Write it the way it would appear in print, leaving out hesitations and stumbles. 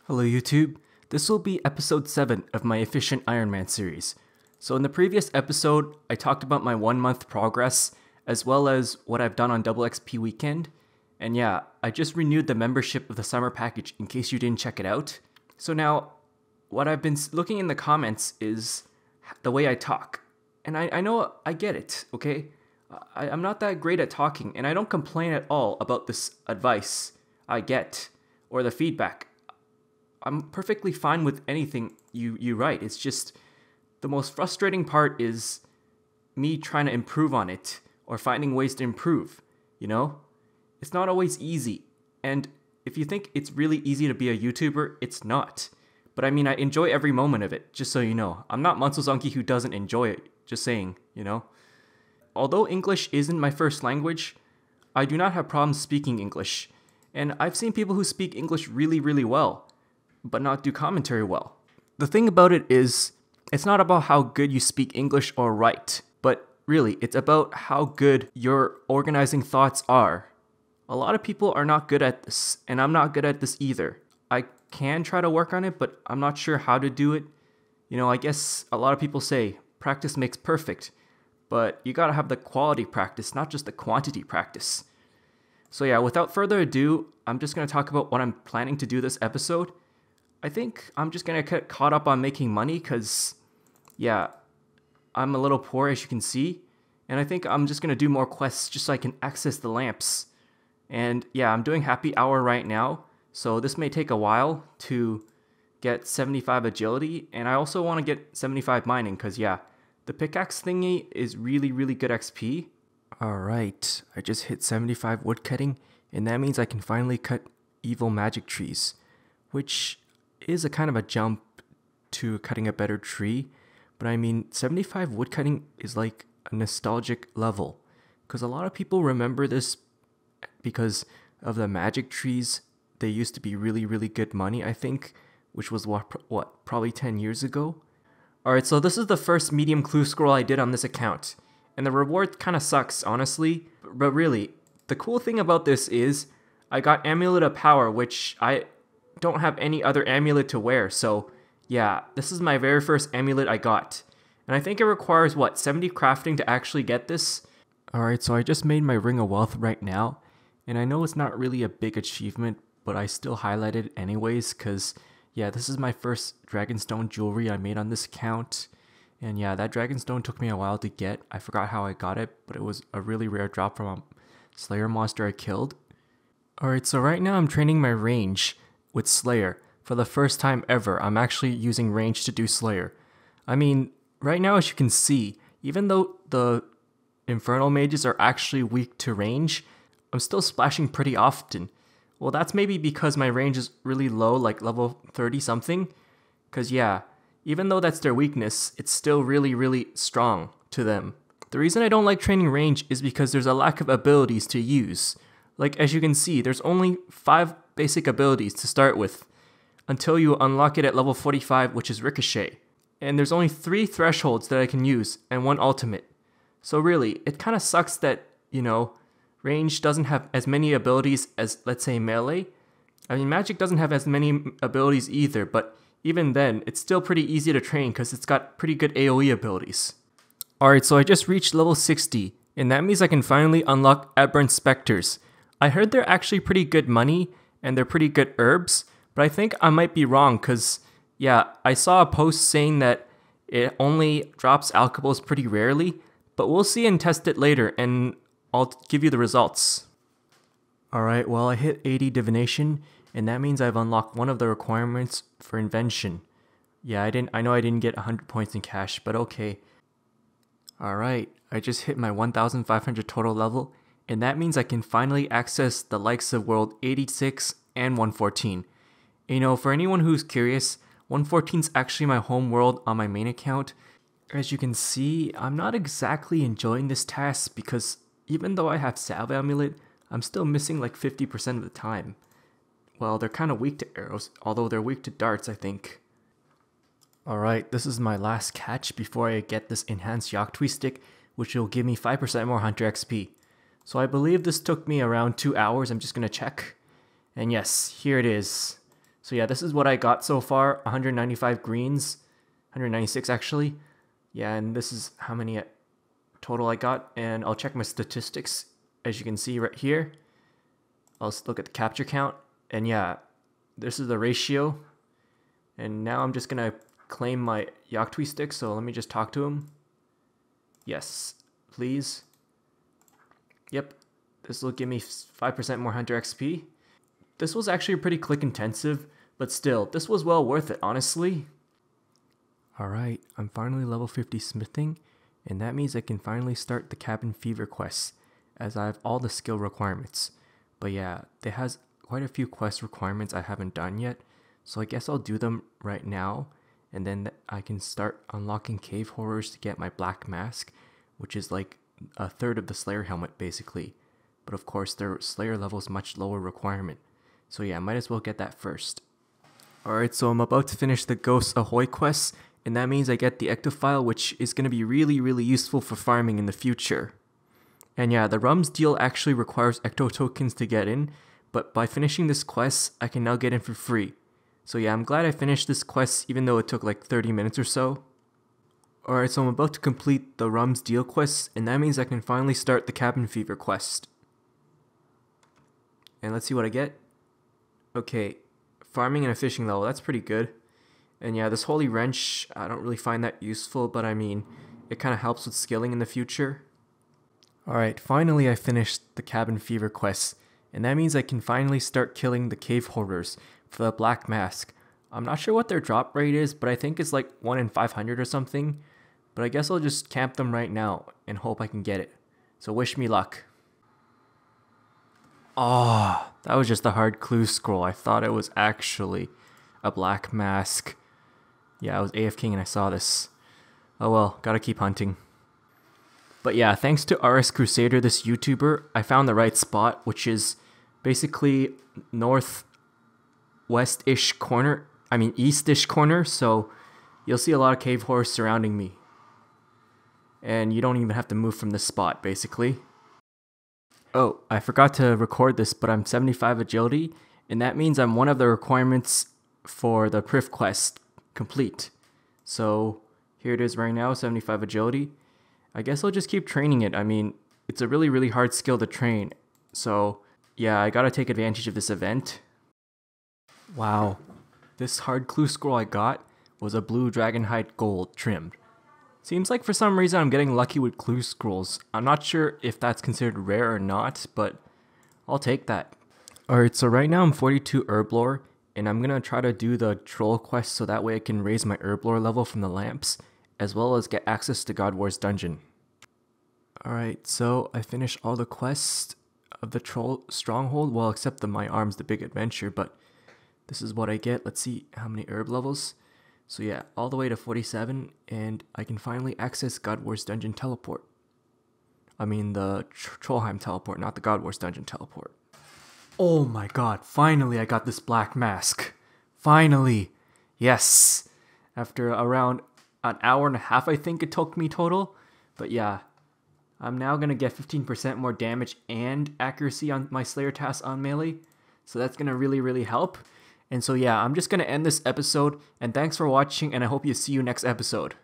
Hello YouTube, this will be episode 7 of my Efficient Ironman series. So in the previous episode, I talked about my 1 month progress, as well as what I've done on Double XP Weekend. And yeah, I just renewed the membership of the summer package in case you didn't check it out. So now, what I've been looking in the comments is the way I talk. And I know I get it, okay? I'm not that great at talking, and I don't complain at all about this advice I get, or the feedback. I'm perfectly fine with anything you write. It's just the most frustrating part is me trying to improve on it or finding ways to improve, you know? It's not always easy. And if you think it's really easy to be a YouTuber, it's not. But I mean, I enjoy every moment of it, just so you know. I'm not Mansuzanki who doesn't enjoy it, just saying, you know? Although English isn't my first language, I do not have problems speaking English. And I've seen people who speak English really, really well, but not do commentary well. The thing about it is, it's not about how good you speak English or write, but really, it's about how good your organizing thoughts are. A lot of people are not good at this, and I'm not good at this either. I can try to work on it, but I'm not sure how to do it. You know, I guess a lot of people say, practice makes perfect, but you gotta have the quality practice, not just the quantity practice. So yeah, without further ado, I'm just gonna talk about what I'm planning to do this episode. I think I'm just gonna get caught up on making money because, yeah, I'm a little poor as you can see. And I think I'm just gonna do more quests just so I can access the lamps. And yeah, I'm doing happy hour right now. So this may take a while to get 75 agility. And I also wanna get 75 mining because yeah, the pickaxe thingy is really, really good XP. Alright, I just hit 75 woodcutting. And that means I can finally cut evil magic trees. Which is a kind of a jump to cutting a better tree, but I mean 75 woodcutting is like a nostalgic level because a lot of people remember this because of the magic trees. They used to be really, really good money, I think, which was what probably 10 years ago. Alright, so this is the first medium clue scroll I did on this account, and the reward kind of sucks, honestly, but really, the cool thing about this is I got Amulet of Power, which I don't have any other amulet to wear, so yeah, this is my very first amulet I got. And I think it requires, what, 70 crafting to actually get this? Alright, so I just made my Ring of Wealth right now, and I know it's not really a big achievement, but I still highlighted it anyways, because yeah, this is my first Dragonstone jewelry I made on this account. And yeah, that Dragonstone took me a while to get. I forgot how I got it, but it was a really rare drop from a Slayer monster I killed. Alright, so right now I'm training my range with Slayer. For the first time ever, I'm actually using range to do Slayer. I mean, right now as you can see, even though the Infernal Mages are actually weak to range, I'm still splashing pretty often. Well, that's maybe because my range is really low, like level 30 something. Cause yeah, even though that's their weakness, it's still really, really strong to them. The reason I don't like training range is because there's a lack of abilities to use. Like as you can see, there's only 5 basic abilities to start with, until you unlock it at level 45, which is Ricochet. And there's only 3 thresholds that I can use, and 1 ultimate. So really, it kind of sucks that, you know, range doesn't have as many abilities as, let's say, melee. I mean, magic doesn't have as many abilities either, but even then, it's still pretty easy to train because it's got pretty good AoE abilities. Alright, so I just reached level 60, and that means I can finally unlock Aberrant Spectres. I heard they're actually pretty good money, and they're pretty good herbs, but I think I might be wrong because, yeah, I saw a post saying that it only drops alkables pretty rarely, but we'll see and test it later, and I'll give you the results. Alright, well I hit 80 divination, and that means I've unlocked one of the requirements for invention. Yeah, I know I didn't get 100 points in cash, but okay. Alright, I just hit my 1500 total level, and that means I can finally access the likes of World 86 and 114. You know, for anyone who's curious, 114 is actually my home world on my main account. As you can see, I'm not exactly enjoying this task because even though I have Salve Amulet, I'm still missing like 50% of the time. Well, they're kind of weak to arrows, although they're weak to darts, I think. Alright, this is my last catch before I get this enhanced Yaktui stick, which will give me 5% more Hunter XP. So I believe this took me around 2 hours, I'm just gonna check. And yes, here it is. So yeah, this is what I got so far. 195 greens. 196 actually. Yeah, and this is how many total I got. And I'll check my statistics. As you can see right here. I'll look at the capture count. And yeah, this is the ratio. And now I'm just going to claim my Yaktui stick. So let me just talk to him. Yes, please. Yep, this will give me 5% more Hunter XP. This was actually pretty click intensive, but still, this was well worth it, honestly. Alright, I'm finally level 50 smithing, and that means I can finally start the cabin fever quests, as I have all the skill requirements. But yeah, there has quite a few quest requirements I haven't done yet, so I guess I'll do them right now, and then I can start unlocking cave horrors to get my black mask, which is like a third of the Slayer helmet basically. But of course their Slayer level is much lower requirement. So yeah, I might as well get that first. Alright, so I'm about to finish the Ghost Ahoy quests, and that means I get the Ectophile, which is going to be really useful for farming in the future. And yeah, the Rums deal actually requires Ecto tokens to get in, but by finishing this quest, I can now get in for free. So yeah, I'm glad I finished this quest even though it took like 30 minutes or so. Alright, so I'm about to complete the Rums deal quest, and that means I can finally start the Cabin Fever quest. And let's see what I get. Okay, farming and a fishing level, that's pretty good. And yeah, this Holy Wrench, I don't really find that useful, but I mean, it kind of helps with skilling in the future. Alright, finally I finished the Cabin Fever quest, and that means I can finally start killing the cave horrors for the black mask. I'm not sure what their drop rate is, but I think it's like 1 in 500 or something. But I guess I'll just camp them right now and hope I can get it. So wish me luck. Oh, that was just a hard clue scroll. I thought it was actually a black mask. Yeah, I was AFKing and I saw this. Oh well, gotta keep hunting. But yeah, thanks to RS Crusader, this YouTuber, I found the right spot, which is basically northwest-ish corner. I mean east-ish corner, so you'll see a lot of cave horrors surrounding me. And you don't even have to move from this spot, basically. Oh, I forgot to record this, but I'm 75 agility, and that means I'm one of the requirements for the Priv quest complete. So here it is right now, 75 agility. I guess I'll just keep training it. I mean, it's a really hard skill to train. So yeah, I gotta take advantage of this event. Wow, this hard clue scroll I got was a blue dragonhide gold trimmed. Seems like for some reason I'm getting lucky with clue scrolls. I'm not sure if that's considered rare or not, but I'll take that. Alright, so right now I'm 42 herb lore, and I'm gonna try to do the troll quest so that way I can raise my herb lore level from the lamps, as well as get access to God War's dungeon. Alright, so I finished all the quests of the troll stronghold, well except the My Arms the Big Adventure, but this is what I get. Let's see how many herb levels. So yeah, all the way to 47, and I can finally access God War's dungeon teleport. I mean the Trollheim teleport, not the God War's dungeon teleport. Oh my god, finally I got this black mask. Finally! Yes! After around an hour and a half I think it took me total. But yeah, I'm now gonna get 15% more damage and accuracy on my Slayer task on melee. So that's gonna really help. And so yeah, I'm just going to end this episode, and thanks for watching, and I hope you see you next episode.